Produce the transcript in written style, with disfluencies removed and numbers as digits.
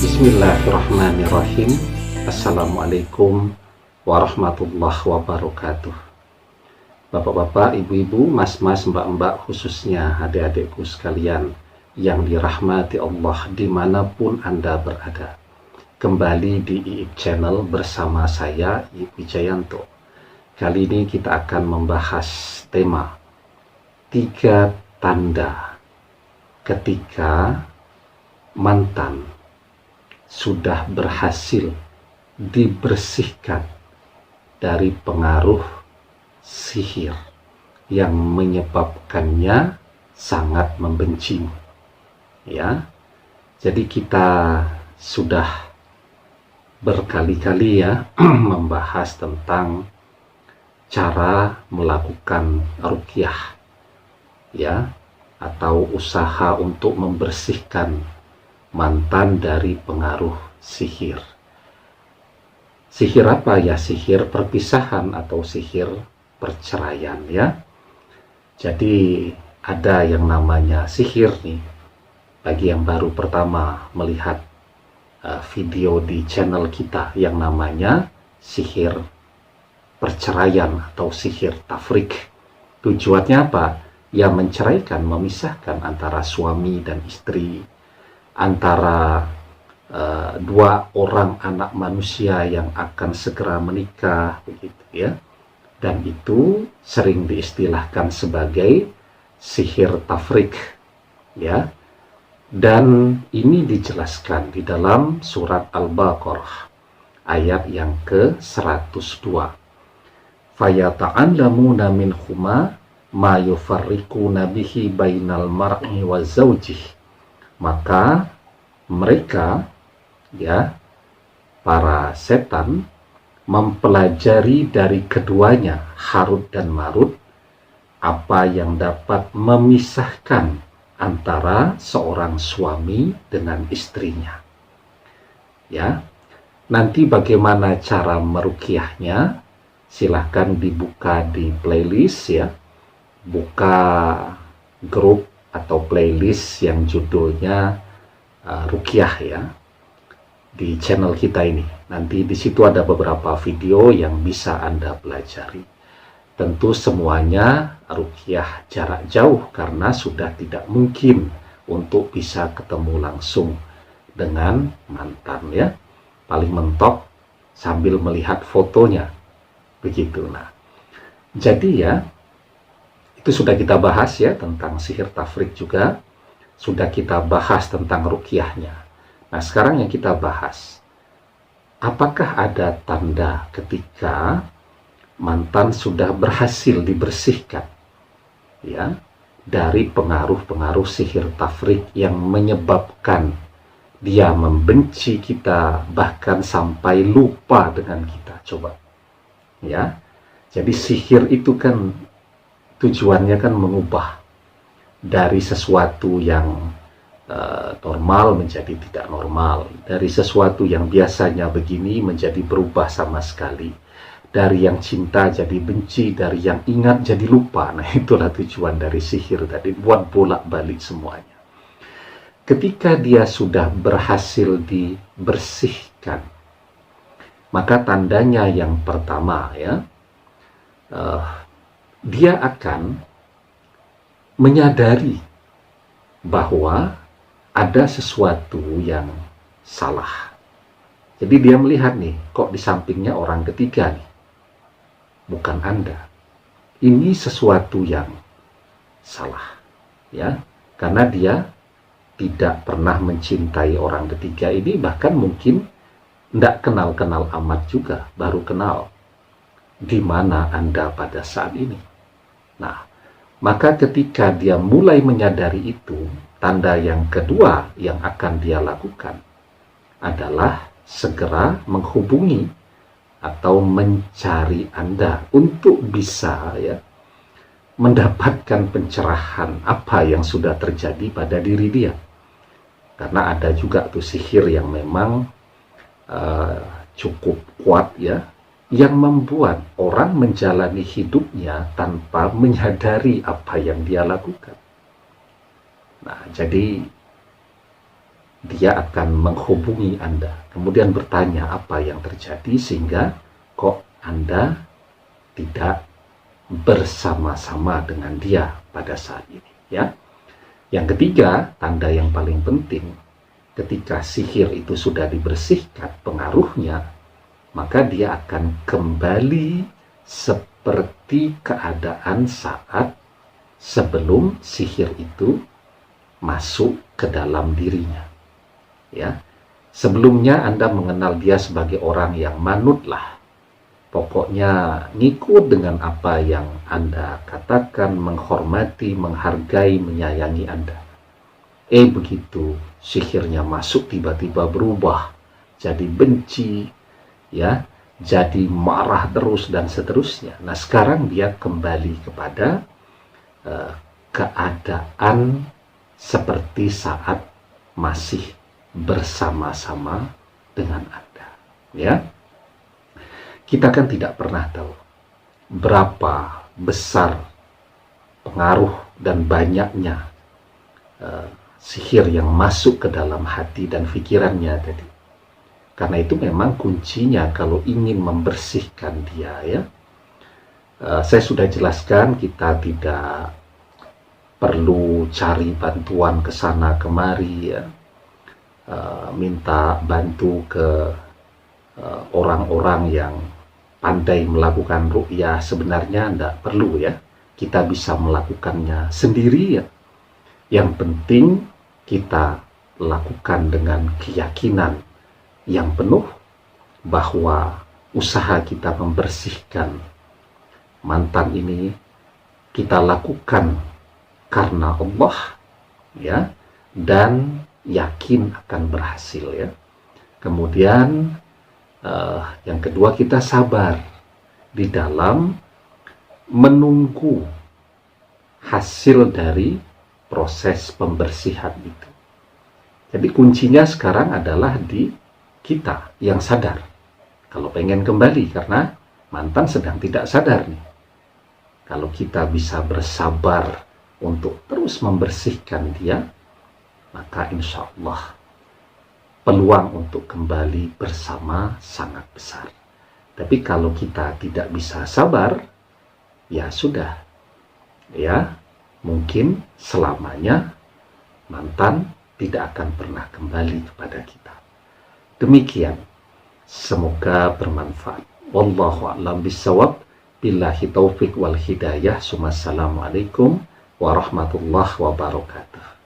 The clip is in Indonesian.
Bismillahirrahmanirrahim. Assalamualaikum warahmatullahi wabarakatuh. Bapak-bapak, ibu-ibu, mas-mas, mbak-mbak, khususnya adik-adikku sekalian yang dirahmati Allah dimanapun Anda berada. Kembali di IIB Channel bersama saya, IIB Wijayanto. Kali ini kita akan membahas tema 3 tanda ketika mantan sudah berhasil dibersihkan dari pengaruh sihir yang menyebabkannya sangat membencimu. Ya, jadi kita sudah berkali-kali ya membahas tentang cara melakukan ruqyah, ya, atau usaha untuk membersihkan mantan dari pengaruh sihir. Sihir apa ya? Sihir perpisahan atau sihir perceraian ya. Jadi ada yang namanya sihir nih. Bagi yang baru pertama melihat video di channel kita yang namanya sihir perceraian atau sihir tafrik. Tujuannya apa? Ya menceraikan, memisahkan antara suami dan istri, antara dua orang anak manusia yang akan segera menikah, begitu ya. Dan itu sering diistilahkan sebagai sihir tafrik, ya. Dan ini dijelaskan di dalam surat Al-Baqarah ayat yang ke-102. Fayata'allamuna minhuma ma yufarriquna bihi bainal mar'i wa zawjih. Maka mereka, ya, para setan mempelajari dari keduanya, Harut dan Marut, apa yang dapat memisahkan antara seorang suami dengan istrinya. Ya, nanti bagaimana cara meruqyahnya? Silahkan dibuka di playlist ya, buka grup atau playlist yang judulnya ruqyah ya di channel kita ini. Nanti di situ ada beberapa video yang bisa Anda pelajari. Tentu semuanya ruqyah jarak jauh karena sudah tidak mungkin untuk bisa ketemu langsung dengan mantan ya. Paling mentok sambil melihat fotonya. Begitu. Nah, jadi ya itu sudah kita bahas ya tentang sihir tafrik juga. Sudah kita bahas tentang ruqyahnya. Nah, sekarang yang kita bahas, apakah ada tanda ketika mantan sudah berhasil dibersihkan ya dari pengaruh-pengaruh sihir tafrik yang menyebabkan dia membenci kita, bahkan sampai lupa dengan kita. Coba ya. Jadi sihir itu kan tujuannya kan mengubah dari sesuatu yang normal menjadi tidak normal, dari sesuatu yang biasanya begini menjadi berubah sama sekali, dari yang cinta jadi benci, dari yang ingat jadi lupa. Nah, itulah tujuan dari sihir tadi, buat bolak-balik semuanya. Ketika dia sudah berhasil dibersihkan, maka tandanya yang pertama ya, dia akan menyadari bahwa ada sesuatu yang salah. Jadi dia melihat nih, kok di sampingnya orang ketiga nih, bukan Anda. Ini sesuatu yang salah, ya, karena dia tidak pernah mencintai orang ketiga ini, bahkan mungkin tidak kenal-kenal amat juga, baru kenal di mana Anda pada saat ini. Nah, maka ketika dia mulai menyadari itu, tanda yang kedua yang akan dia lakukan adalah segera menghubungi atau mencari Anda untuk bisa ya mendapatkan pencerahan apa yang sudah terjadi pada diri dia. Karena ada juga tuh sihir yang memang cukup kuat ya, yang membuat orang menjalani hidupnya tanpa menyadari apa yang dia lakukan. Nah, jadi dia akan menghubungi Anda, kemudian bertanya apa yang terjadi sehingga kok Anda tidak bersama-sama dengan dia pada saat ini, ya. Yang ketiga, tanda yang paling penting, ketika sihir itu sudah dibersihkan pengaruhnya, maka dia akan kembali seperti keadaan saat sebelum sihir itu masuk ke dalam dirinya. Ya, sebelumnya Anda mengenal dia sebagai orang yang manutlah, pokoknya ngikut dengan apa yang Anda katakan, menghormati, menghargai, menyayangi Anda. Begitu sihirnya masuk, tiba-tiba berubah jadi benci, ya, jadi marah terus dan seterusnya. Nah, sekarang dia kembali kepada keadaan seperti saat masih bersama-sama dengan Anda, ya. Kita kan tidak pernah tahu berapa besar pengaruh dan banyaknya sihir yang masuk ke dalam hati dan pikirannya tadi. Karena itu memang kuncinya kalau ingin membersihkan dia, ya. Saya sudah jelaskan, kita tidak perlu cari bantuan ke sana kemari, ya. Minta bantu ke orang-orang yang pandai melakukan ruqyah. Sebenarnya tidak perlu, ya. Kita bisa melakukannya sendiri, ya. Yang penting kita lakukan dengan keyakinan yang penuh bahwa usaha kita membersihkan mantan ini kita lakukan karena Allah, ya, dan yakin akan berhasil, ya. Kemudian yang kedua, kita sabar di dalam menunggu hasil dari proses pembersihan itu. Jadi kuncinya sekarang adalah di kita yang sadar kalau pengen kembali, karena mantan sedang tidak sadar nih. Kalau kita bisa bersabar untuk terus membersihkan dia, maka insya Allah peluang untuk kembali bersama sangat besar. Tapi kalau kita tidak bisa sabar, ya sudah, ya, mungkin selamanya mantan tidak akan pernah kembali kepada kita. Demikian, semoga bermanfaat. Wallahu a'lam bishawab. Billahi taufik wal hidayah. Assalamualaikum warahmatullahi wabarakatuh.